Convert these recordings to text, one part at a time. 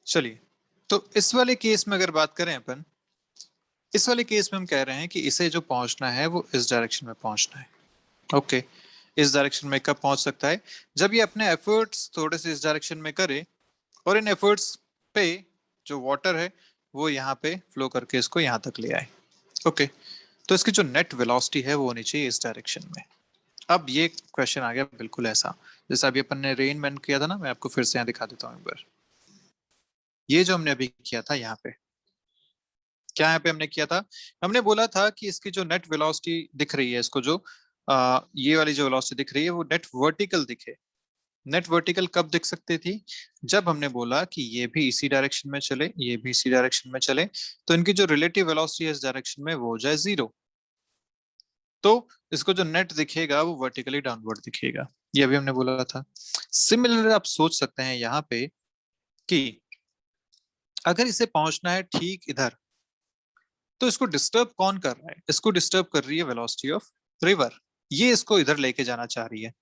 चलिए, तो इस वाले केस में अगर बात करें अपन, इस वाले केस में हम कह रहे हैं कि इसे जो पहुंचना है वो इस डायरेक्शन में पहुंचना है। ओके, इस डायरेक्शन में कब पहुंच सकता है? जब ये अपने एफर्ट्स थोड़े से इस डायरेक्शन में करे और इन एफर्ट्स पे जो वाटर है वो यहाँ पे फ्लो करके इसको यहाँ तक ले आए। ओके, तो इसकी जो नेट वेलोसिटी है वो होनी चाहिए इस डायरेक्शन में। अब ये क्वेश्चन आ गया बिल्कुल ऐसा जैसा अभी अपन ने रेन मैन किया था ना, मैं आपको फिर से यहाँ दिखा देता हूँ एक बार। ये जो हमने अभी किया था यहाँ पे, क्या यहाँ पे हमने किया था? हमने बोला था कि इसकी जो नेट वेलोसिटी दिख रही है, इसको जो ये वाली जो वेलोसिटी दिख रही है वो नेट वर्टिकल दिखे। नेट वर्टिकल कब दिख सकती थी? जब हमने बोला कि ये भी इसी डायरेक्शन में चले, ये भी इसी डायरेक्शन में चले, तो इनकी जो रिलेटिव वेलोसिटी है इस डायरेक्शन में वो हो जाए 0। तो इसको जो नेट दिखेगा वो वर्टिकली डाउनवर्ड दिखेगा, ये अभी हमने बोला था। सिमिलर आप सोच सकते हैं यहाँ पे कि अगर इसे पहुंचना है ठीक इधर, तो इसको डिस्टर्ब कौन कर रहा है? इसको डिस्टर्ब कर रही है वेलोसिटी ऑफ रिवर। ये इसको इधर लेके जाना चाह रही है।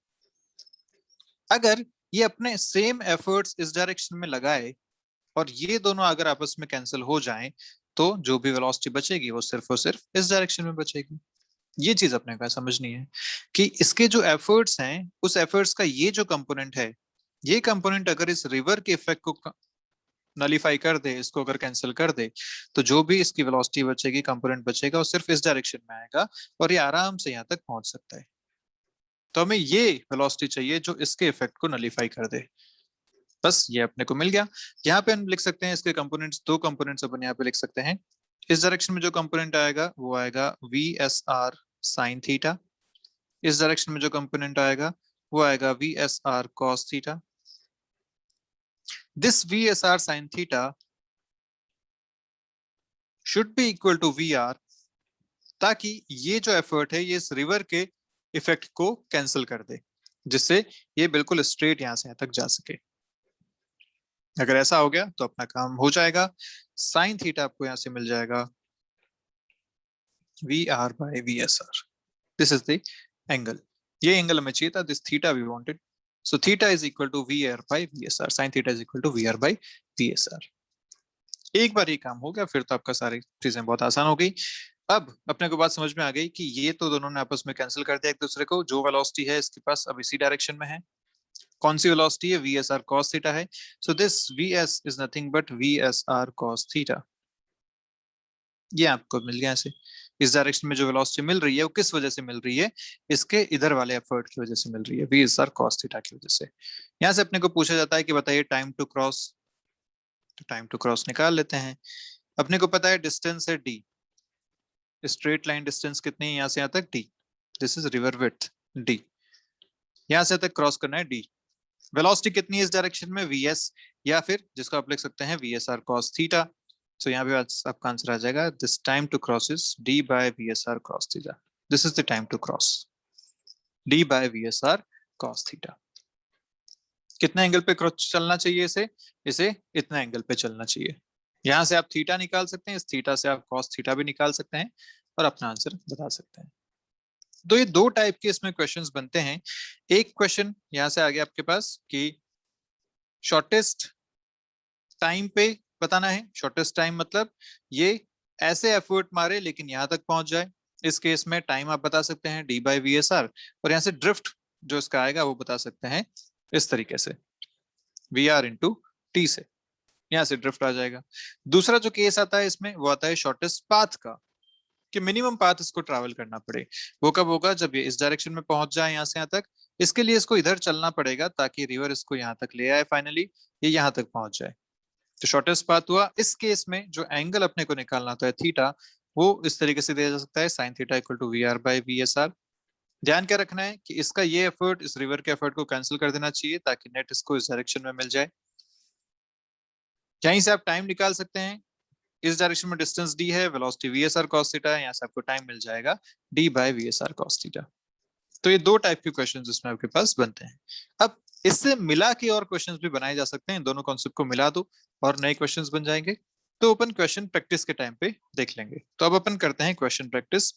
अगर ये अपने सेम एफर्ट्स इस डायरेक्शन में लगाए और ये दोनों अगर आपस में कैंसिल हो जाएं, तो जो भी वेलोसिटी बचेगी वो सिर्फ और सिर्फ इस डायरेक्शन में बचेगी। ये चीज अपने को समझनी है कि इसके जो एफर्ट्स हैं उस एफर्ट्स का ये जो कंपोनेंट है, ये कंपोनेंट अगर इस रिवर के इफेक्ट को नलीफाई कर दे, इसको अगर कैंसिल कर दे, तो जो भी इसकी वेलोसिटी बचेगी, कंपोनेंट बचेगा, वो सिर्फ इस डायरेक्शन में आएगा और ये आराम से यहाँ तक पहुंच सकता है। तो हमें ये वेलोसिटी चाहिए जो इसके इफेक्ट को नलीफाई कर दे। बस ये अपने को मिल गया। यहाँ पे हम लिख सकते हैं इसके कंपोनेंट्स, दो कंपोनेंट्स अपन यहाँ पे लिख सकते हैं। इस डायरेक्शन में जो कंपोनेंट आएगा वो आएगा V S R sine theta. इस डायरेक्शन में जो कंपोनेंट आएगा वो आएगा V S R cos theta. This V S R sine theta should be equal to V R, ताकि ये जो एफर्ट है ये इस रिवर के इफेक्ट को कैंसिल कर दे, जिससे ये बिल्कुल स्ट्रेट यहां से यहां तक जा सके। अगर ऐसा हो गया तो अपना काम हो जाएगा। साइन थीटा आपको यहां से मिल जाएगा V R by V S R. This is the angle, ये एंगल हमें चाहिए था, this theta we wanted. So theta is equal to V R by V S R, sine theta is equal to V R by V S R. एक बार ये काम हो गया फिर तो आपका सारी चीजें बहुत आसान हो गई। अब अपने को बात समझ में आ गई कि ये तो दोनों ने आपस में कैंसिल कर दिया एक दूसरे को। जो वेलोसिटी है इसके पास अब इसी डायरेक्शन में है। कौन सी वेलोसिटी है? V S R cos theta है। So this V S is nothing but V S R cos theta. ये आपको मिल गया ऐसे। इस डायरेक्शन में जो वेलोसिटी मिल रही है वो किस वजह से मिल रही है? इसके इधर वाले एफर्ट की वजह से मिल रही है, V S R cos theta की वजह से। यहाँ से अपने को पूछा जाता है कि बताइए टाइम टू क्रॉस। तो टाइम टू क्रॉस निकाल लेते हैं। अपने को पता है डिस्टेंस है डी। स्ट्रेट लाइन डिस्टेंस कितनी है यहाँ से यहाँ तक? D. This is river width D. यहाँ से तक क्रॉस करना है डी। वेलोसिटी कितनी है इस डायरेक्शन में? वी एस, या फिर जिसको आप लिख सकते हैं V S R cos theta. So यहाँ पे आपका आंसर आ जाएगा this time to cross is D by V S R cos theta. This is the time to cross, D by V S R cos theta. कितना angle पे cross चलना चाहिए इसे? इसे इतना एंगल पे चलना चाहिए। यहाँ से आप थीटा निकाल सकते हैं, इस थीटा से आप कॉस थीटा भी निकाल सकते हैं और अपना आंसर बता सकते हैं। तो ये दो टाइप के इसमें क्वेश्चंस बनते हैं। एक क्वेश्चन यहाँ से आ गया आपके पास कि शॉर्टेस्ट टाइम पे बताना है। शॉर्टेस्ट टाइम मतलब ये ऐसे एफर्ट मारे लेकिन यहाँ तक पहुंच जाए। इस केस में टाइम आप बता सकते हैं D by V S are, और यहाँ से ड्रिफ्ट जो इसका आएगा वो बता सकते हैं इस तरीके से वी आर इंटू टी से। यहाँ से ड्रिफ्ट आ जाएगा। दूसरा जो केस आता है इसमें वो आता है शॉर्टेस्ट पाथ का, कि मिनिमम पाथ इसको ट्रैवल करना पड़े। वो कब होगा? जब ये इस डायरेक्शन में पहुंच जाए यहाँ से यहाँ तक। इसके लिए इसको इधर चलना पड़ेगा ताकि रिवर इसको यहाँ तक ले आए, फाइनली ये यहाँ तक पहुंच जाए। तो शॉर्टेस्ट पाथ हुआ। इस केस में जो एंगल अपने को निकालना होता है थीटा, वो इस तरीके से दिया जा सकता है sine theta equal to V R by V S R. ध्यान क्या रखना है कि इसका ये एफर्ट इस रिवर के एफर्ट को कैंसिल कर देना चाहिए ताकि नेट इसको इस डायरेक्शन में मिल जाए। यहीं से आप टाइम निकाल सकते हैं। इस डायरेक्शन में डिस्टेंस डी है, velocity V S R cos theta है, यहाँ से आपको टाइम मिल जाएगा D by V S R cos theta. तो ये दो टाइप के क्वेश्चंस इसमें आपके पास बनते हैं। अब इससे मिला के और क्वेश्चंस भी बनाए जा सकते हैं। इन दोनों कॉन्सेप्ट को मिला दो और नए क्वेश्चंस बन जाएंगे। तो अपन क्वेश्चन प्रैक्टिस के टाइम पे देख लेंगे। तो अब अपन करते हैं क्वेश्चन प्रैक्टिस।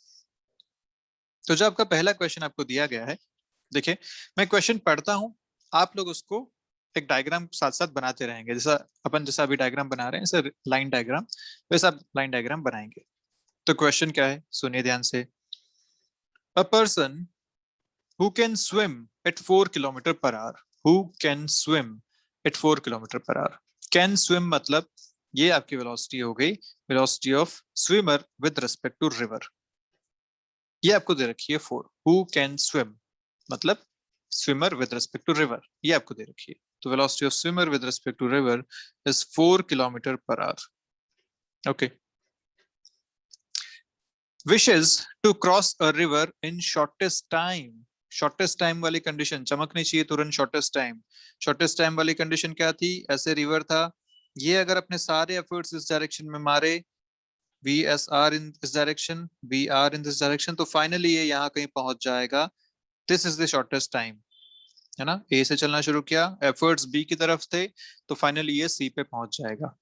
तो जो आपका पहला क्वेश्चन आपको दिया गया है, देखिए मैं क्वेश्चन पढ़ता हूं, आप लोग उसको एक डायग्राम साथ साथ बनाते रहेंगे, जैसा अभी डायग्राम बना रहे हैं, सर लाइन डायग्राम, वैसा लाइन डायग्राम बनाएंगे। तो क्वेश्चन क्या है, सुनिए ध्यान से। A person who can swim at 4 kilometre per hour, who can swim at 4 kilometre per hour. Can swim मतलब ये आपकी वेलोसिटी हो गई, velocity of swimmer with respect to river, ये आपको दे रखी है 4। हु कैन स्विम मतलब swimmer with respect to river, ये आपको दे रखी है। तो velocity of swimmer with respect to river is 4 kilometre per hour. Okay. Wishes to cross a river in shortest time, shortest time वाली कंडीशन चमकनी चाहिए तुरंत। शॉर्टेस्ट टाइम, शॉर्टेस्ट टाइम वाली कंडीशन क्या थी, ऐसे रिवर था, ये अगर अपने सारे एफर्ट्स इस डायरेक्शन में मारे, V S R in this direction, V R in this direction, तो फाइनली ये यहाँ कहीं पहुंच जाएगा। This is the shortest time, है ना। ए से चलना शुरू किया, एफर्ट्स बी की तरफ थे, तो फाइनली ये सी पे पहुंच जाएगा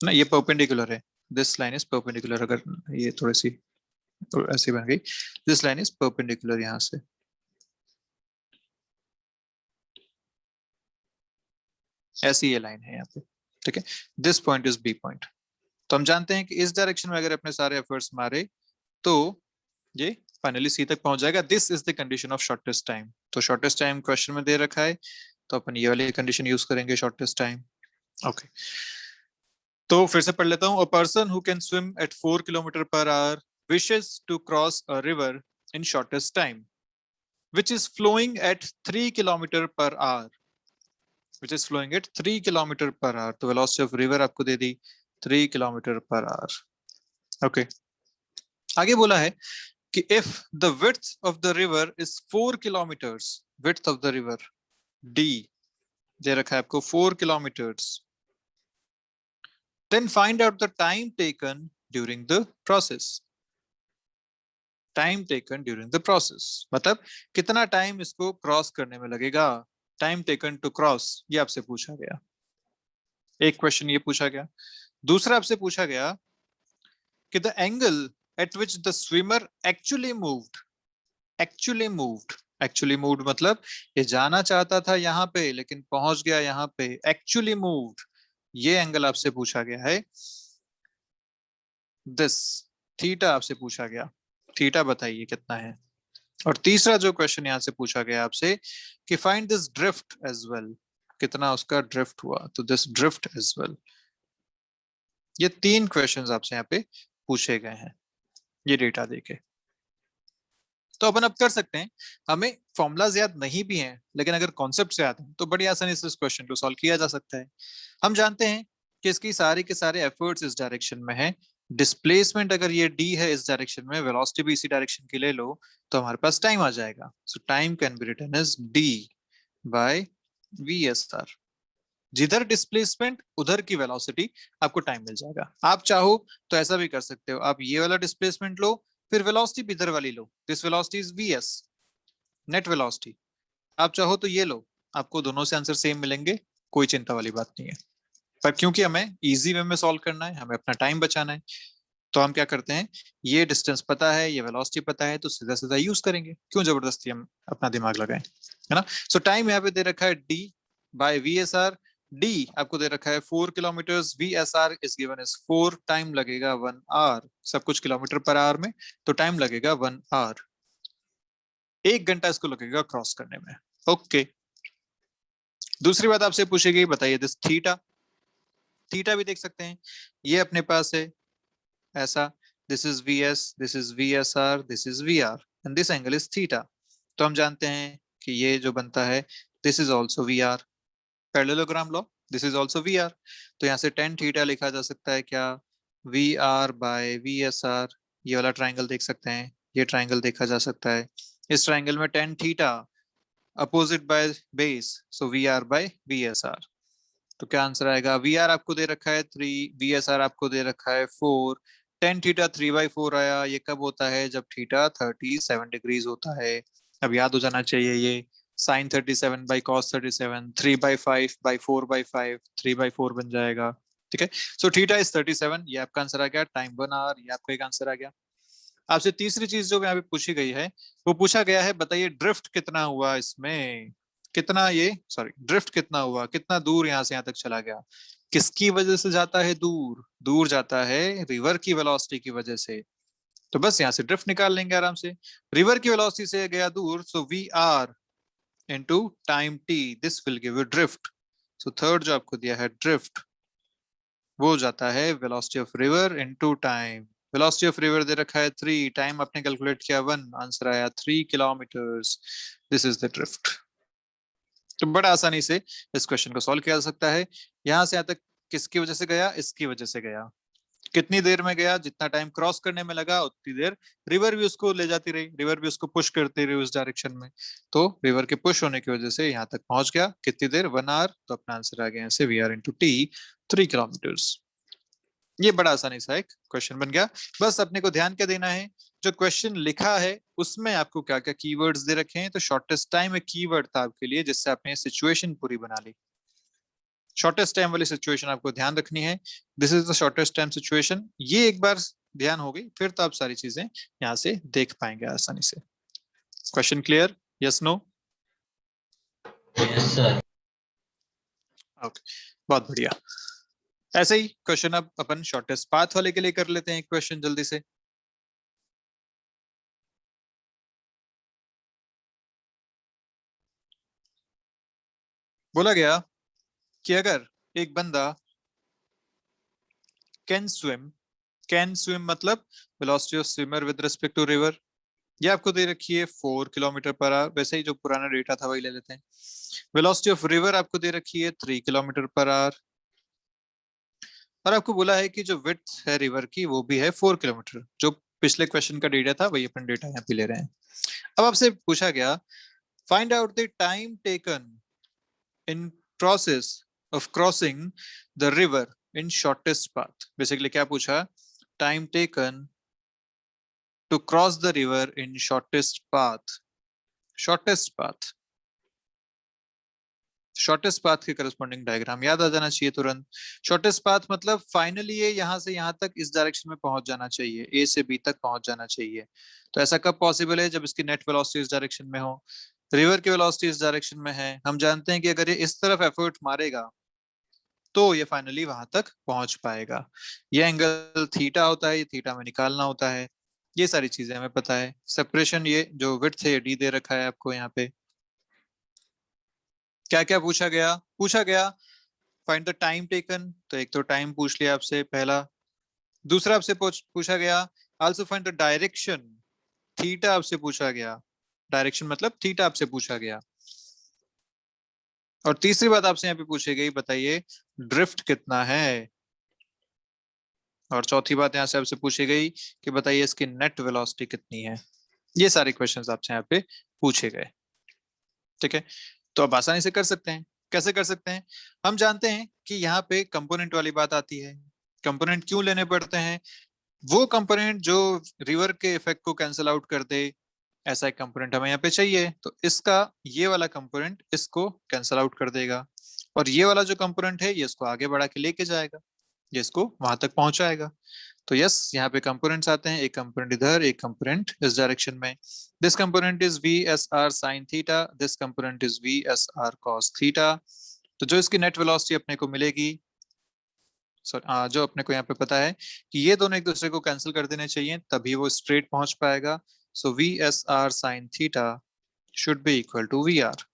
ना। ये परपेंडिकुलर है, दिस लाइन इज परपेंडिकुलर, अगर ये थोड़ी सी ऐसी बन गई, दिस लाइन इज परपेंडिकुलर यहां से। ऐसी ये लाइन है यहाँ पे, ठीक है। This point is B point. तो हम जानते हैं कि इस डायरेक्शन में अगर अपने सारे एफर्ट्स मारे तो ये फाइनली सी तक पहुंच जाएगा। This is the condition of shortest time. तो शॉर्टेस्ट टाइम क्वेश्चन में दे रखा है, तो अपन ये वाली कंडीशन यूज करेंगे, शॉर्टेस्ट टाइम। ओके, तो फिर से पढ़ लेता हूँ। A person who can swim at 4 kilometre per hour wishes to cross a river in shortest time which is flowing at 3 kilometre per hour, which is flowing at 3 kilometre per hour. तो velocity of river आपको दे दी 3 kilometre per hour. Okay, आगे बोला है कि if the width of the river is 4 kilometers, width of the river d दे रखा है आपको 4 kilometers, then find out the time taken during the process। Time taken during the process मतलब कितना time इसको क्रॉस करने में लगेगा। टाइम टेकन टू क्रॉस, ये आपसे पूछा गया। एक क्वेश्चन ये पूछा गया। दूसरा आपसे पूछा गया कि the angle eight which the swimmer actually moved, actually moved, actually moved मतलब ये जाना चाहता था यहाँ पे लेकिन पहुंच गया यहाँ पे, एक्चुअली मूव्ड, ये एंगल आपसे पूछा गया है। दिस थीटा आपसे पूछा गया, थीटा बताइए कितना है। और तीसरा जो क्वेश्चन यहाँ से पूछा गया आपसे कि find this drift as well, कितना उसका ड्रिफ्ट हुआ, तो दिस ड्रिफ्ट एज वेल। ये 3 क्वेश्चंस आपसे यहाँ पे पूछे गए हैं ये डेटा देके। तो अपन अब कर सकते हैं, हमें फॉर्मूलाज याद नहीं भी हैं लेकिन अगर कॉन्सेप्ट से याद है तो बड़ी आसानी से इस क्वेश्चन को सॉल्व किया जा सकता है। हम जानते हैं कि इसकी सारी के सारे एफर्ट्स इस डायरेक्शन में है, डिस्प्लेसमेंट अगर ये d है इस डायरेक्शन में, वेलोसिटी भी इसी डायरेक्शन की ले लो, तो हमारे पास टाइम आ जाएगा। So time can be written as d by VSR। जिधर डिस्प्लेसमेंट उधर की वेलोसिटी, आपको टाइम मिल जाएगा। आप चाहो तो ऐसा भी कर सकते हो, आप ये वाला डिस्प्लेसमेंट लो फिर वेलोसिटी भी इधर वाली लो, this velocity is VS net velocity. आप चाहो तो ये लो, आपको दोनों से आंसर सेम मिलेंगे, कोई चिंता वाली बात नहीं है। पर क्योंकि हमें इजी वे में सॉल्व करना है, हमें अपना टाइम बचाना है, तो हम क्या करते हैं, ये डिस्टेंस पता है, ये वेलोसिटी पता है, तो सीधा सीधा यूज करेंगे, क्यों जबरदस्ती हम अपना दिमाग लगाएं, है ना। सो टाइम यहाँ पे दे रखा है d बाय VSR। d आपको दे रखा है 4 kilometre, VSR is given is 4, time लगेगा 1 आवर, सब कुछ किलोमीटर पर आवर में, तो टाइम लगेगा 1 आवर, 1 घंटा इसको लगेगा क्रॉस करने में। ओके, दूसरी बात आपसे पूछी गई, बताइए दिस थीटा, थीटा भी देख सकते हैं, ये अपने पास है ऐसा, this is VS, this is VSR, this is VR and this angle is theta. तो हम जानते हैं कि ये जो बनता है this is also VR, parallelogram law, this is also VR। तो यहाँ से tan थीटा लिखा जा सकता है क्या, VR बाय VSR। ये वाला ट्राइंगल देख सकते हैं, ये ट्राइंगल देखा जा सकता है, इस ट्राइंगल में tan theta opposite by base, so VR by VSR। तो क्या आंसर आएगा, VR आपको दे रखा है 3, VSR आपको दे रखा है 4, tan थीटा 3/4 आया। ये कब होता है, जब थीटा 37 डिग्रीज होता है। अब याद हो जाना चाहिए ये, sin 37 बाई cos 37, 3/5 बाई 4/5, 3/4 बन जाएगा, ठीक है। सो थीटा इज 37, ये आपका आंसर आ गया। टाइम 1 आवर, ये आपका एक आंसर आ गया। आपसे तीसरी चीज जो यहाँ पे पूछी गई है, वो पूछा गया है बताइए ड्रिफ्ट कितना हुआ इसमें। कितना ये सॉरी ड्रिफ्ट कितना हुआ, कितना दूर यहाँ से यहाँ तक चला गया, किसकी वजह से जाता है दूर, दूर जाता है रिवर की वेलोसिटी की वजह से। तो बस यहाँ से ड्रिफ्ट निकाल लेंगे आराम से, रिवर की वेलोसिटी से गया दूर, so V R into time T, this will give you drift. So third जो आपको दिया है ड्रिफ्ट, वो जाता है velocity of river into time. Velocity of river दे रखा है 3, टाइम आपने कैलकुलेट किया 1, आंसर आया 3 kilometres. This is the drift. तो बड़ा आसानी से इस क्वेश्चन को सॉल्व किया जा सकता है। यहां से यहां तक किसकी वजह से गया, इसकी वजह से गया। कितनी देर में गया, जितना टाइम क्रॉस करने में लगा उतनी देर रिवर भी उसको ले जाती रही, रिवर भी उसको पुश करती रही उस डायरेक्शन में। तो रिवर के पुश होने की वजह से यहाँ तक पहुंच गया। कितनी देर, 1 आवर। तो अपना आंसर आ गया यहाँ से V R into T, 3 kilometres. ये बड़ा आसानी सा एक क्वेश्चन बन गया। बस अपने को ध्यान क्या देना है, जो क्वेश्चन लिखा है उसमें आपको क्या क्या कीवर्ड्स दे रखे हैं। तो शॉर्टेस्ट टाइम एक कीवर्ड था आपके लिए, जिससे आपने सिचुएशन पूरी बना ली। शॉर्टेस्ट टाइम वाली सिचुएशन आपको ध्यान रखनी है, this is the shortest time situation. ये एक बार ध्यान हो गई, फिर तो आप सारी चीजें यहाँ से देख पाएंगे आसानी से। Question clear, yes no? Yes sir. Okay, बहुत बढ़िया। ऐसे ही क्वेश्चन अब अपन शॉर्टेस्ट पाथ वाले के लिए कर लेते हैं एक क्वेश्चन जल्दी से। बोला गया कि अगर एक बंदा कैन स्विम मतलब velocity of swimmer with respect to river, ये आपको दे रखी है 4 किलोमीटर पर आवर। वैसे ही जो पुराना डेटा था वही ले लेते हैं। वेलोसिटी ऑफ रिवर आपको दे रखी है 3 किलोमीटर पर आवर, और आपको बोला है कि जो विड्थ है रिवर की वो भी है 4 किलोमीटर। जो पिछले क्वेश्चन का डेटा था वही अपन डेटा यहाँ पे ले रहे हैं। अब आपसे पूछा गया find out the time taken in process of crossing the river in shortest path. Basically क्या पूछा, time taken to cross the river in shortest path. Shortest path, shortest path के करस्पॉन्डिंग डायग्राम याद आ जाना चाहिए तुरंत। शॉर्टेस्ट पाथ मतलब finally ये यहाँ से यहाँ तक इस डायरेक्शन में पहुंच जाना चाहिए, ए से बी तक पहुंच जाना चाहिए। तो ऐसा कब पॉसिबल है, जब इसकी नेट वेलोसिटी इस डायरेक्शन में हो, रिवर की वेलोसिटी इस डायरेक्शन में है। हम जानते हैं कि अगर ये इस तरफ एफर्ट मारेगा तो ये फाइनली वहां तक पहुंच पाएगा। ये एंगल थीटा होता है, ये थीटा में निकालना होता है। ये सारी चीजें हमें पता है। सेपरेशन ये जो विड्थ है डी दे रखा है आपको यहाँ पे। क्या क्या पूछा गया, पूछा गया फाइंड द टाइम टेकन, तो एक तो टाइम पूछ लिया आपसे पहला। दूसरा आपसे पूछा गया also find the direction, theta आपसे पूछा गया। डायरेक्शन मतलब थीटा आपसे पूछा गया। और तीसरी बात आपसे यहाँ पे पूछी गई, बताइए ड्रिफ्ट कितना है। और चौथी बात यहाँ से आपसे पूछी गई कि बताइए इसकी नेट वेलोसिटी कितनी है। ये सारे क्वेश्चंस आपसे यहाँ पे पूछे गए। ठीक है, तो आप आसानी से कर सकते हैं। कैसे कर सकते हैं, हम जानते हैं कि यहाँ पे कंपोनेंट वाली बात आती है। कंपोनेंट क्यों लेने पड़ते हैं, वो कंपोनेंट जो रिवर के इफेक्ट को कैंसिल आउट कर दे, ऐसा एक कंपोनेंट हमें यहाँ पे चाहिए। तो इसका ये वाला कंपोनेंट इसको कैंसिल आउट कर देगा, और ये वाला जो कंपोनेंट है ये इसको आगे बढ़ा के लेके जाएगा, ये इसको वहां तक पहुंचाएगा। तो यस, यहाँ पे कंपोनेंट्स आते हैं, एक कंपोनेंट इधर, एक कंपोनेंट इस डायरेक्शन में। This component is we S R sine theta, this component is we S R cos theta. तो जो इसकी नेट वेलोसिटी अपने को मिलेगी, जो अपने को यहाँ पे पता है कि ये दोनों एक दूसरे को कैंसिल कर देने चाहिए, तभी वो स्ट्रेट पहुंच पाएगा। So V S R sine theta should be equal to V R.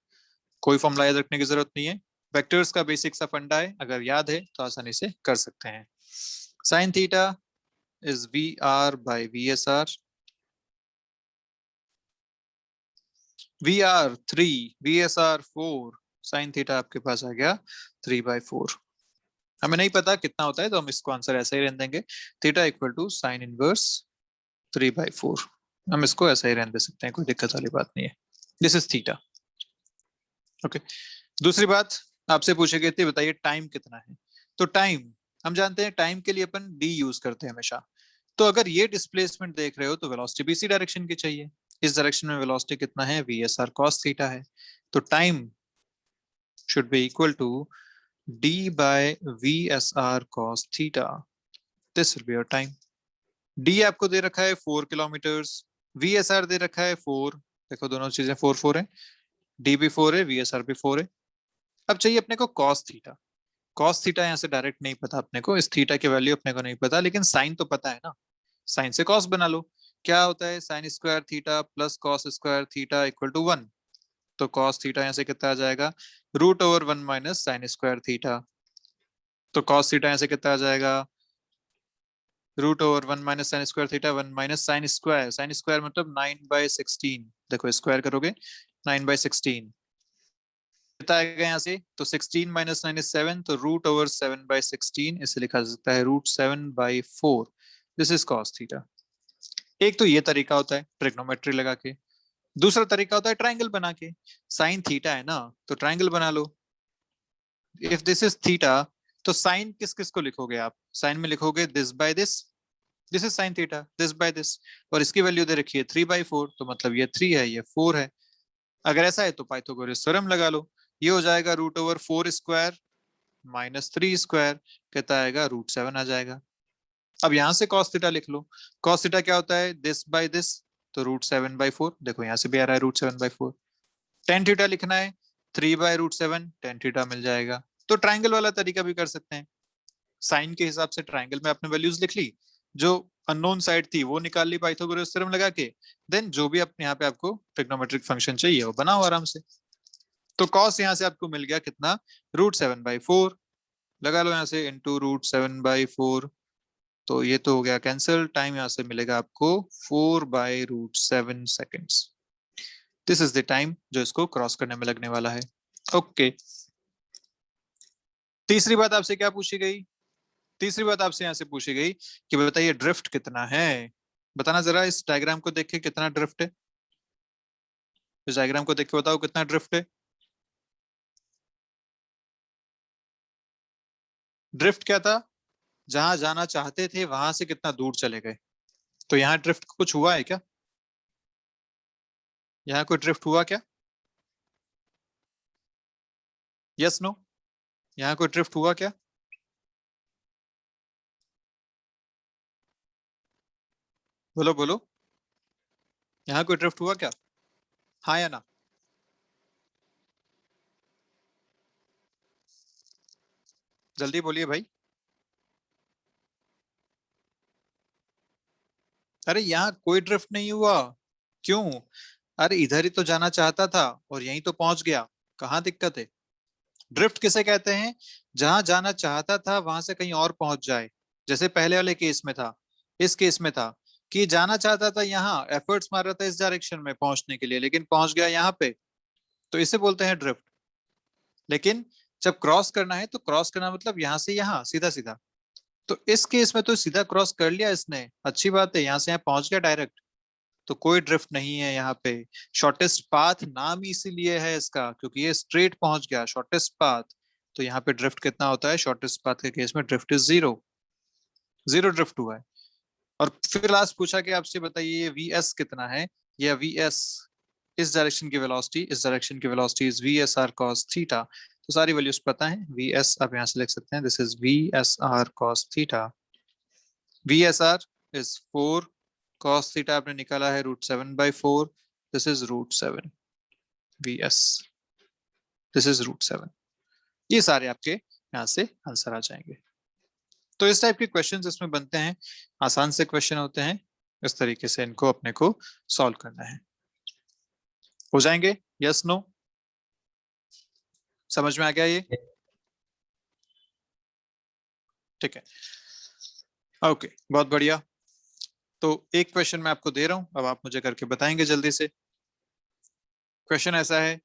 कोई फॉर्मूला याद रखने की जरूरत नहीं है, वेक्टर्स का बेसिक सा फंडा है, अगर याद है तो आसानी से कर सकते हैं। Sine theta is VR by VSR. VR 3, VSR 4, sine theta आपके पास आ गया 3/4। हमें नहीं पता कितना होता है तो हम इसको आंसर ऐसा ही रहने देंगे, theta equal to sine inverse 3/4। हम इसको ऐसा ही रहने दे सकते हैं, कोई दिक्कत वाली बात नहीं है। This is theta. ओके, दूसरी बात आपसे पूछी गई थी, बताइए टाइम कितना है। तो टाइम हम जानते हैं, टाइम के लिए अपन डी यूज करते हैं हमेशा। तो अगर ये डिस्प्लेसमेंट देख रहे हो तो वेलोसिटी भी इसी डायरेक्शन की चाहिए। इस डायरेक्शन में वेलोसिटी कितना है, V S R cos theta है। तो time should be equal to D by V S R cos theta. This will be your time. D आपको दे रखा है 4 किलोमीटर्स, वी एस आर दे रखा है 4। देखो दोनों चीजें 4 4 है। डी भी 4 है, VSR भी 4 है। अब चाहिए अपने को कॉस थीटा। कॉस थीटा यहाँ से डायरेक्ट नहीं पता अपने को, इस थीटा की वैल्यू अपने को नहीं पता, लेकिन साइन तो पता है ना, साइन से कॉस बना लो। क्या होता है, sine square theta plus cos square theta equal to 1। तो कॉस थीटा यहाँ से कितना आ जाएगा, √1 माइनस साइन स्क्वायर थीटा। तो कॉस थीटा यहाँ से कितना आ जाएगा, √1 minus sign square theta, 1 minus sine square, sine square मतलब 9/16। देखो स्क्वायर करोगे 9/16 कितना आएगा यहाँ से, तो 16 माइनस 9 इज 7, तो √7/16 इसे लिखा जा सकता है √7/4। This is cos theta. एक तो ये तरीका होता है ट्रिग्नोमेट्री लगा के, दूसरा तरीका होता है ट्राइंगल बना के। साइन थीटा है ना, तो ट्राइंगल बना लो। इफ दिस इज थीटा, तो साइन किस किस को लिखोगे आप, साइन में लिखोगे this by this, this is sine theta, this by this. और इसकी वैल्यू दे रखी है 3/4, तो मतलब ये 3 है, ये 4 है। अगर ऐसा है तो पाइथागोरस थ्योरम लगा लो। ये हो जाएगा √4 स्क्वायर माइनस 3 स्क्वायर, कितना आएगा, √7 आ जाएगा। अब यहां से कॉस थीटा लिख लो। कॉस थीटा क्या होता है, दिस बाय दिस, तो √7/4। देखो यहाँ से भी आ रहा है √7/4। टेन थीटा लिखना है, 3/√7, टेन थीटा मिल जाएगा। तो ट्राइंगल वाला तरीका भी कर सकते हैं। साइन के हिसाब से ट्राइंगल में आपने वैल्यूज लिख ली, जो अननोन साइड थी वो निकाल ली पाइथागोरस थ्योरम लगा के, देन जो भी अपने यहाँ पे आपको ट्रिग्नोमेट्रिक फंक्शन चाहिए वो बनाओ आराम से। तो कॉस यहाँ से आपको मिल गया कितना, √7/4 लगा लो यहाँ से, इंटू √7/4। तो ये तो हो गया कैंसिल, टाइम यहाँ से मिलेगा आपको 4/√7 seconds. This is the time जो इसको क्रॉस करने में लगने वाला है। ओके, तीसरी बात आपसे क्या पूछी गई, तीसरी बात आपसे यहाँ से पूछी गई कि बताइए ड्रिफ्ट कितना है। बताना जरा इस डायग्राम को देख के कितना ड्रिफ्ट है, इस डायग्राम को देख के बताओ कितना ड्रिफ्ट है। ड्रिफ्ट क्या था, जहां जाना चाहते थे वहां से कितना दूर चले गए। तो यहाँ ड्रिफ्ट कुछ हुआ है क्या, यहाँ कोई ड्रिफ्ट हुआ क्या, यस नो, यहाँ कोई ड्रिफ्ट हुआ क्या। बोलो बोलो, यहाँ कोई ड्रिफ्ट हुआ क्या, हाँ या ना। जल्दी बोलिए भाई। अरे यहाँ कोई ड्रिफ्ट नहीं हुआ, क्यों, अरे इधर ही तो जाना चाहता था और यहीं तो पहुंच गया, कहाँ दिक्कत है। ड्रिफ्ट किसे कहते हैं, जहां जाना चाहता था वहां से कहीं और पहुंच जाए। जैसे पहले वाले केस में था, इस केस में था कि जाना चाहता था यहाँ, एफर्ट्स मार रहा था इस डायरेक्शन में पहुंचने के लिए, लेकिन पहुंच गया यहाँ पे, तो इसे बोलते हैं ड्रिफ्ट। लेकिन जब क्रॉस करना है तो क्रॉस करना मतलब यहाँ से यहाँ सीधा सीधा, तो इस केस में तो सीधा क्रॉस कर लिया इसने, अच्छी बात है, यहाँ से यहाँ पहुंच गया डायरेक्ट, तो कोई ड्रिफ्ट नहीं है यहाँ पे। शॉर्टेस्ट पाथ नाम ही इसीलिए है इसका, क्योंकि ये स्ट्रेट पहुंच गया, शॉर्टेस्ट पाथ। तो यहाँ पे ड्रिफ्ट कितना होता है, शॉर्टेस्ट पाथ के केस में ड्रिफ्ट इज 0, 0 ड्रिफ्ट हुआ है। और फिर लास्ट पूछा कि आपसे बताइए ये वीएस कितना है, या वीएस इस डायरेक्शन की वेलोसिटी, इस डायरेक्शन की velocity is VSR cos theta. तो सारी वैल्यूज पता है, VS आप यहाँ से लिख सकते हैं, this is VSR cos theta. VSR is 4, cos theta आपने निकाला है √7/4, this is √7, VS this is √7। ये सारे आपके यहाँ से आंसर आ जाएंगे। तो इस टाइप के क्वेश्चंस इसमें बनते हैं, आसान से क्वेश्चन होते हैं, इस तरीके से इनको अपने को सॉल्व करना है। हो जाएंगे, यस नो, समझ में आ गया ये, ठीक है। ओके, बहुत बढ़िया। तो एक क्वेश्चन मैं आपको दे रहा हूं, अब आप मुझे करके बताएंगे जल्दी से। क्वेश्चन ऐसा है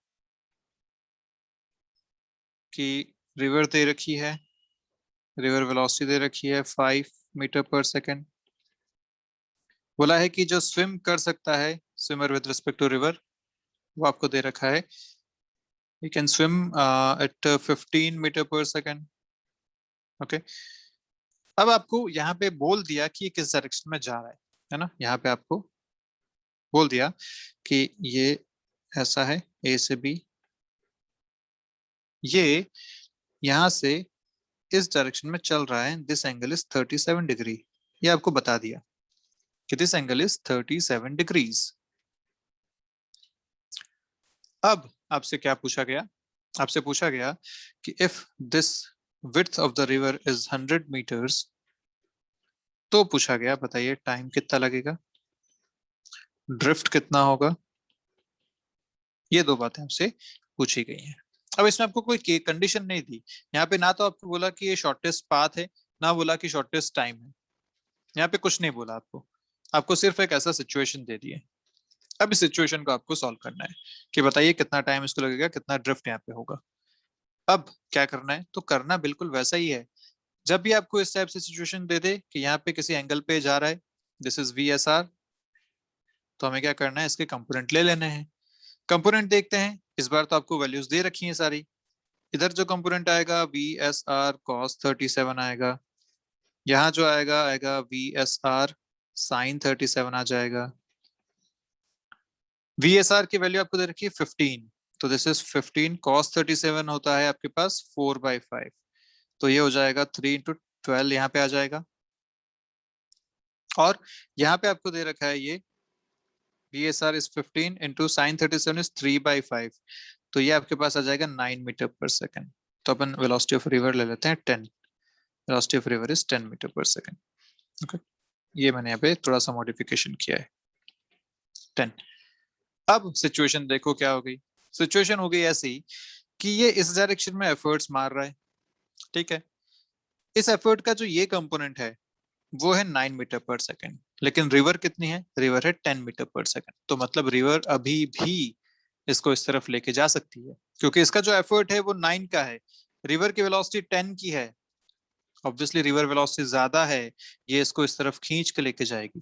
कि रिवर दे रखी है, रिवर वेलोसिटी दे रखी है 5 मीटर पर सेकेंड। बोला है कि जो स्विम कर सकता है, swimmer with respect to river, वो आपको दे रखा है, you can swim at 15 metre per second. Okay, अब आपको यहाँ पे बोल दिया कि ये किस डायरेक्शन में जा रहा है ना, यहाँ पे आपको बोल दिया कि ये ऐसा है, ए से बी, ये यहाँ से इस डायरेक्शन में चल रहा है, दिस एंगल इज 37 डिग्री। ये आपको बता दिया कि दिस एंगल इज 37 डिग्रीज। अब आपसे क्या पूछा गया, आपसे पूछा गया कि if this width of the river is 100 meters, तो पूछा गया बताइए टाइम कितना लगेगा, ड्रिफ्ट कितना होगा। ये दो बातें आपसे पूछी गई हैं। अब इसमें आपको कोई कंडीशन नहीं दी, यहाँ पे ना तो आपको बोला कि ये शॉर्टेस्ट पाथ है, ना बोला कि शॉर्टेस्ट टाइम है, यहाँ पे कुछ नहीं बोला आपको, आपको सिर्फ एक ऐसा सिचुएशन दे दिए। अब इस सिचुएशन को आपको सॉल्व करना है कि बताइए कितना टाइम इसको लगेगा, कितना ड्रिफ्ट यहाँ पे होगा। अब क्या करना है, तो करना बिल्कुल वैसा ही है। जब भी आपको इस टाइप से सिचुएशन दे दे कि यहाँ पे किसी एंगल पे जा रहा है, this is we S are, तो हमें क्या करना है, इसके कंपोनेंट ले लेने हैं। कंपोनेंट देखते हैं, इस बार तो आपको वैल्यूज दे रखी हैं सारी। इधर जो कंपोनेंट आएगा वी एस आर कॉस 37 आएगा, यहाँ जो आएगा आएगा वी एस आर साइन 37 आ जाएगा। वी एस आर की वैल्यू आपको दे रखी है 15, तो दिस इज 15 कॉस 37 होता है आपके पास 4/5, तो ये हो जाएगा 3 इंटू 12 यहाँ पे आ जाएगा। और यहाँ पे आपको दे रखा है ये VSR is 15 into sine 37 is 3/5, तो ये आपके पास आ जाएगा 9 मीटर पर सेकंड। तो अपन वेलोसिटी ऑफ रिवर ले लेते हैं 10, velocity of river is 10 metre per second. Okay, ये मैंने यहाँ पे थोड़ा सा मॉडिफिकेशन किया है 10। अब सिचुएशन देखो क्या हो गई, सिचुएशन हो गई ऐसी कि ये इस डायरेक्शन में एफर्ट्स मार रहा है, ठीक है। इस एफर्ट का जो ये कंपोनेंट है वो है 9 मीटर पर सेकंड, लेकिन रिवर कितनी है, रिवर है 10 मीटर पर सेकंड, तो मतलब रिवर अभी भी इसको इस तरफ लेके जा सकती है, क्योंकि इसका जो एफर्ट है वो 9 का है, रिवर की वेलोसिटी 10 की है। ऑब्वियसली रिवर वेलोसिटी ज्यादा है, ये इसको इस तरफ खींच के लेके जाएगी।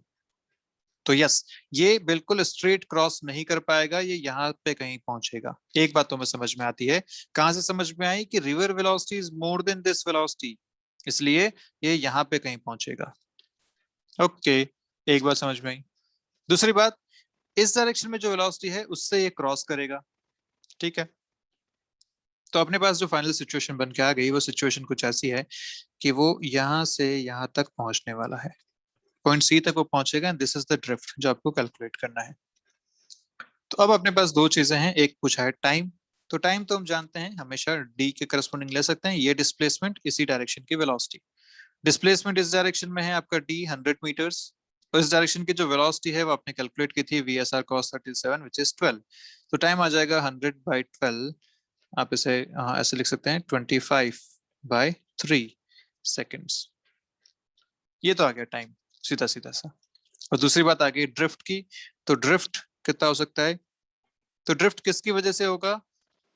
तो यस, ये बिल्कुल स्ट्रेट क्रॉस नहीं कर पाएगा, ये यहाँ पे कहीं पहुंचेगा। एक बात तो हमें समझ में आती है, कहां से समझ में आई, कि river velocity is more than this velocity, इसलिए ये यहाँ पे कहीं पहुंचेगा। ओके, एक बात समझ में आई। दूसरी बात, इस डायरेक्शन में जो वेलोसिटी है उससे ये क्रॉस करेगा, ठीक है। तो अपने पास जो फाइनल सिचुएशन बन के आ गई वो सिचुएशन कुछ ऐसी है कि वो यहाँ से यहाँ तक पहुंचने वाला है, पॉइंट सी तक वो पहुंचेगा, दिस इज द ड्रिफ्ट जो आपको कैलकुलेट करना है। तो अब अपने पास दो चीजें हैं, एक पूछा है टाइम, तो टाइम तो हम जानते हैं हमेशा डी के करस्पॉन्डिंग ले सकते हैं, ये डिस्प्लेसमेंट इसी डायरेक्शन की वेलोसिटी, डिस्प्लेसमेंट इस डायरेक्शन में है आपका डी 100 मीटर्स, और इस डायरेक्शन की जो वेलोसिटी है वो आपने कैलकुलेट की थी we S R cos 37 which is 12, तो टाइम आ जाएगा 100/12, आप इसे ऐसे लिख सकते हैं 25/3 सेकेंड्स। ये तो आ गया टाइम, सीधा सीधा सा। और दूसरी बात आ गई ड्रिफ्ट की, तो ड्रिफ्ट कितना हो सकता है, तो ड्रिफ्ट किसकी वजह से होगा,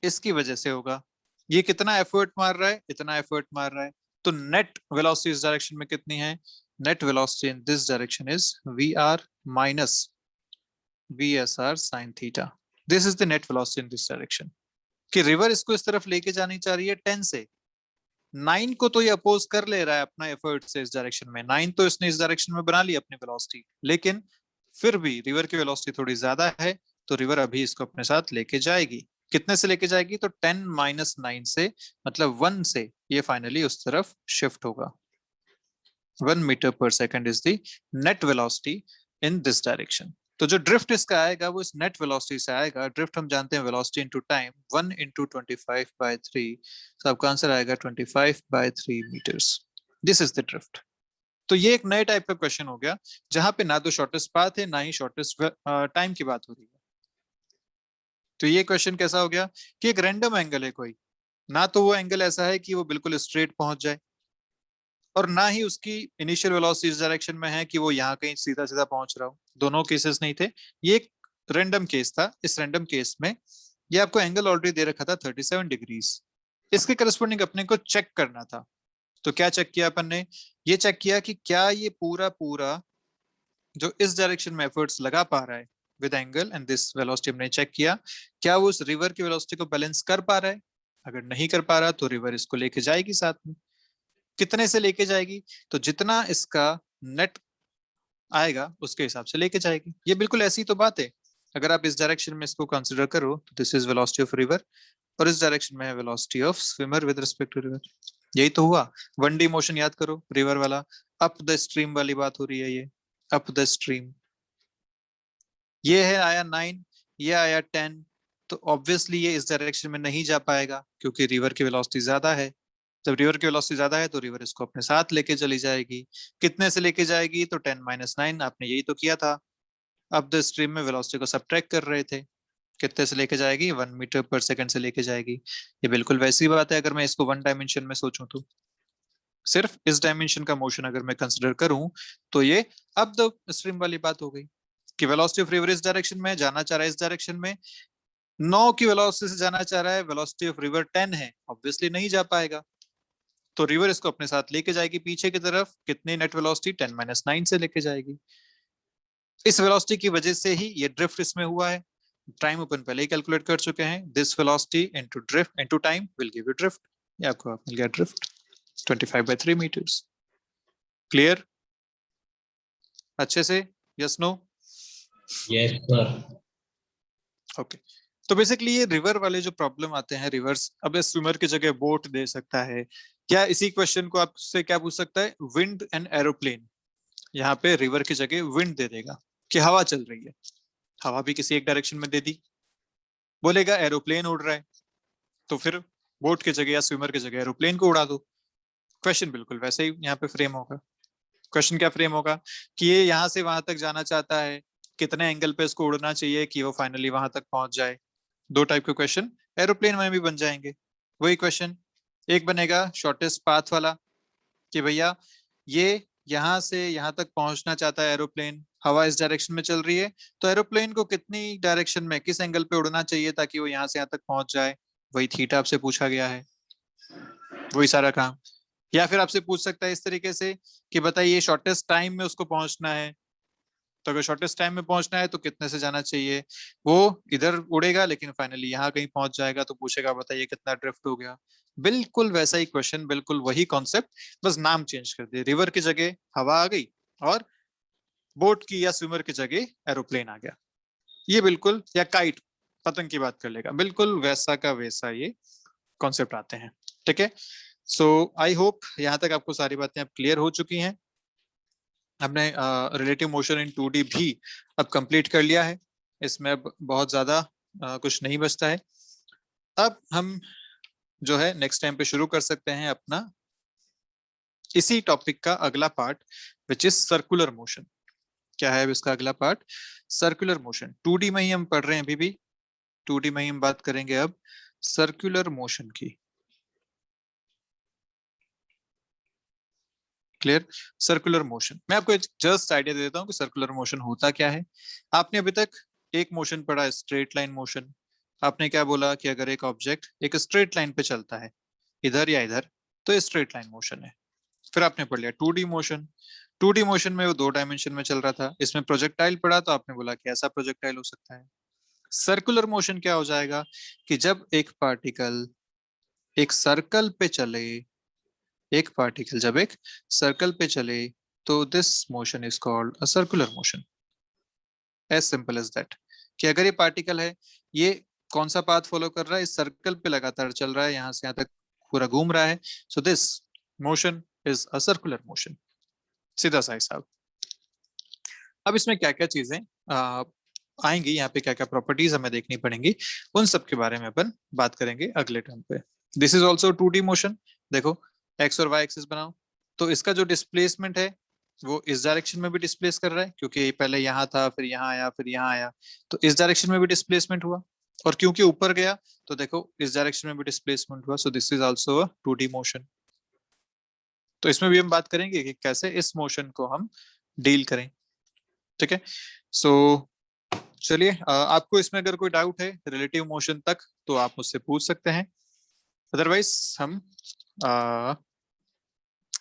इसकी वजह से होगा, ये कितना एफर्ट मार रहा है, इतना एफर्ट मार रहा है, तो नेट वेलोसिटी इस डायरेक्शन में कितनी है, net velocity in this direction is V R minus V S R sine theta, this is the net velocity in this direction. कि रिवर इसको इस तरफ लेके जानी चाह रही है 10 से, 9 को तो ये अपोज कर ले रहा है अपना एफर्ट से इस डायरेक्शन में, 9 तो इसने इस डायरेक्शन में बना ली अपनी वेलोसिटी, लेकिन फिर भी रिवर की वेलोसिटी थोड़ी ज्यादा है, तो रिवर अभी इसको अपने साथ लेके जाएगी। कितने से लेके जाएगी, तो 10 माइनस 9 से, मतलब 1 से ये फाइनली उस तरफ शिफ्ट होगा। 1 metre per second is the net velocity in this direction. तो जो ड्रिफ्ट इसका आएगा वो इस नेट वेलोसिटी से आएगा, ड्रिफ्ट हम जानते हैं वेलोसिटी इनटू टाइम, 1 इंटू 25/3, तो आपका आंसर आएगा 25/3 metres, this is the drift. तो ये एक नए टाइप का क्वेश्चन हो गया, जहां पे ना तो शॉर्टेस्ट पाथ है ना ही शॉर्टेस्ट टाइम की बात हो रही है। तो ये क्वेश्चन कैसा हो गया कि एक रैंडम एंगल है कोई, ना तो वो एंगल ऐसा है कि वो बिल्कुल स्ट्रेट पहुंच जाए, और ना ही उसकी इनिशियल वेलोसिटी इस डायरेक्शन में है कि वो यहाँ कहीं सीधा सीधा पहुंच रहा हो, दोनों केसेस नहीं थे, ये एक रैंडम केस था। इस रैंडम केस में ये आपको एंगल ऑलरेडी दे रखा था 37 डिग्रीज, इसके करस्पॉन्डिंग अपने को चेक करना था। तो क्या चेक किया अपन ने, ये चेक किया कि क्या ये पूरा पूरा जो इस डायरेक्शन में एफर्ट्स लगा पा रहा है with angle and this velocity, हमने चेक किया क्या वो उस रिवर की वेलोसिटी को बैलेंस कर पा रहा है। अगर नहीं कर पा रहा तो रिवर इसको लेके जाएगी साथ में, कितने से लेके जाएगी, तो जितना इसका नेट आएगा उसके हिसाब से लेके जाएगी। ये बिल्कुल ऐसी तो बात है, अगर आप इस डायरेक्शन में इसको कंसिडर करो तो this is velocity of river, और इस डायरेक्शन में है velocity of swimmer with respect to river. यही तो हुआ, 1D मोशन याद करो रिवर वाला, अप द स्ट्रीम वाली बात हो रही है, ये अप द स्ट्रीम, ये है आया 9, ये आया 10, तो ऑब्वियसली ये इस डायरेक्शन में नहीं जा पाएगा क्योंकि रिवर की वेलोसिटी ज्यादा है। जब रिवर की वेलोसिटी ज्यादा है तो रिवर इसको अपने साथ लेके चली जाएगी। कितने से लेके जाएगी? तो 10-9, आपने यही तो किया था। अब द स्ट्रीम में वेलोसिटी को सब्ट्रैक्ट कर रहे थे। कितने से लेके जाएगी? 1 मीटर पर सेकंड से लेके जाएगी। ये बिल्कुल वैसी बात है अगर मैं इसको वन डायमेंशन में सोचूं तो। सिर्फ इस डायमेंशन का मोशन अगर मैं कंसिडर करूं तो ये अब द स्ट्रीम वाली बात हो गई कि वेलोसिटी ऑफ रिवर इस डायरेक्शन में जाना चाह रहा है, इस डायरेक्शन में 9 की वेलोसिटी से जाना चाह रहा है, वेलोसिटी ऑफ रिवर 10 है, ऑब्वियसली नहीं जा पाएगा। तो रिवर इसको अपने साथ लेके जाएगी पीछे की तरफ। कितनी नेट वेलोसिटी? 10-9 से लेके जाएगी। इस वेलोसिटी की वजह से ही ये ड्रिफ्ट इसमें हुआ है। टाइम अपन पहले ही कैलकुलेट कर चुके हैं। This velocity into drift into time will give you drift. ये आपको मिल गया ड्रिफ्ट 25/3 मीटर्स। क्लियर अच्छे से? Yes no? Yes sir. Okay. तो बेसिकली ये रिवर वाले जो प्रॉब्लम आते हैं, रिवर्स अब स्विमर की जगह बोट दे सकता है, क्या इसी क्वेश्चन को आपसे क्या पूछ सकता है? Wind and aeroplane. यहाँ पे रिवर की जगह विंड दे देगा कि हवा चल रही है, हवा भी किसी एक डायरेक्शन में दे दी। बोलेगा एरोप्लेन उड़ रहा है, तो फिर बोट की जगह या स्विमर की जगह एरोप्लेन को उड़ा दो। क्वेश्चन बिल्कुल वैसे ही यहाँ पे फ्रेम होगा। क्वेश्चन क्या फ्रेम होगा कि ये यहाँ से वहां तक जाना चाहता है, कितने एंगल पे इसको उड़ना चाहिए कि वो फाइनली वहां तक पहुंच जाए। दो टाइप के क्वेश्चन एरोप्लेन में भी बन जाएंगे। वही क्वेश्चन एक बनेगा शॉर्टेस्ट पाथ वाला कि भैया ये यहाँ से यहाँ तक पहुंचना चाहता है एरोप्लेन, हवा इस डायरेक्शन में चल रही है, तो एरोप्लेन को कितनी डायरेक्शन में किस एंगल पे उड़ना चाहिए ताकि वो यहाँ से यहाँ तक पहुंच जाए। वही थीटा आपसे पूछा गया है, वही सारा काम। या फिर आपसे पूछ सकता है इस तरीके से कि बताइए शॉर्टेस्ट टाइम में उसको पहुंचना है, तो अगर शॉर्टेस्ट टाइम में पहुंचना है तो कितने से जाना चाहिए। वो इधर उड़ेगा लेकिन फाइनली यहाँ कहीं पहुंच जाएगा, तो पूछेगा बताइए कितना ड्रिफ्ट हो गया। बिल्कुल वैसा ही क्वेश्चन, बिल्कुल वही कॉन्सेप्ट, बस नाम चेंज कर दिए। रिवर की जगह हवा आ गई और बोट की या स्विमर की जगह एरोप्लेन आ गया। ये बिल्कुल, या काइट पतंग की बात कर लेगा, बिल्कुल वैसा का वैसा ये कॉन्सेप्ट आते हैं। ठीक है, सो आई होप यहाँ तक आपको सारी बातें अब क्लियर हो चुकी हैं। हमने रिलेटिव मोशन इन 2D भी अब कंप्लीट कर लिया है। इसमें अब बहुत ज्यादा कुछ नहीं बचता है। अब हम जो है नेक्स्ट टाइम पे शुरू कर सकते हैं अपना इसी टॉपिक का अगला part, which is circular motion. क्या है इसका अगला पार्ट? Circular motion. 2D में ही हम पढ़ रहे हैं अभी भी, 2D में ही हम बात करेंगे अब सर्कुलर मोशन की। क्लियर? सर्कुलर मोशन, मैं आपको जस्ट आइडिया दे देता हूँ कि सर्कुलर मोशन होता क्या है। आपने अभी तक एक मोशन पढ़ा, स्ट्रेट लाइन मोशन। आपने क्या बोला कि अगर एक ऑब्जेक्ट एक स्ट्रेट लाइन पे चलता है इधर या इधर तो स्ट्रेट लाइन मोशन है। फिर आपने पढ़ लिया 2D मोशन। 2D मोशन में वो 2 डायमेंशन में चल रहा था। इसमें प्रोजेक्टाइल पढ़ा तो आपने बोला कि ऐसा प्रोजेक्टाइल हो सकता है। सर्कुलर मोशन क्या हो जाएगा कि जब एक पार्टिकल एक सर्कल पे चले, एक पार्टिकल जब एक सर्कल पे चले तो this motion is called a circular motion. As simple as that कि अगर ये पार्टिकल है, ये कौन सा पाथ फॉलो कर रहा है? इस सर्कल पे लगातार चल रहा है, यहाँ से यहाँ तक पूरा घूम रहा है, so this motion is a circular motion. सीधा सा हिसाब। अब इसमें क्या क्या चीजें आएंगी, यहाँ पे क्या क्या प्रॉपर्टीज हमें देखनी पड़ेंगी, उन सब के बारे में अपन बात करेंगे अगले टर्म पे। This is also 2D motion. देखो एक्स और वाई एक्सिस बनाओ, तो इसका जो डिस्प्लेसमेंट है वो इस डायरेक्शन में भी डिस्प्लेस कर रहा है क्योंकि पहले यहाँ था, फिर यहाँ आया, फिर यहाँ आया, तो इस डायरेक्शन में भी डिस्प्लेसमेंट हुआ। और क्योंकि ऊपर गया तो देखो इस डायरेक्शन में भी डिस्प्लेसमेंट हुआ, so this is also a 2D motion. तो इसमें भी हम बात करेंगे कि कैसे इस मोशन को हम डील करें। ठीक है, सो चलिए आपको इसमें अगर कोई डाउट है रिलेटिव मोशन तक तो आप मुझसे पूछ सकते हैं, अदरवाइज हम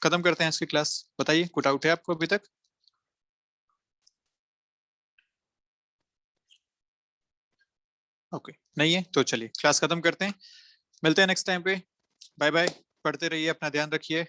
खत्म करते हैं इसकी क्लास। बताइए कोई डाउट है आपको अभी तक? ओके नहीं है तो चलिए क्लास खत्म करते हैं, मिलते हैं नेक्स्ट टाइम पे। बाय बाय, पढ़ते रहिए, अपना ध्यान रखिए।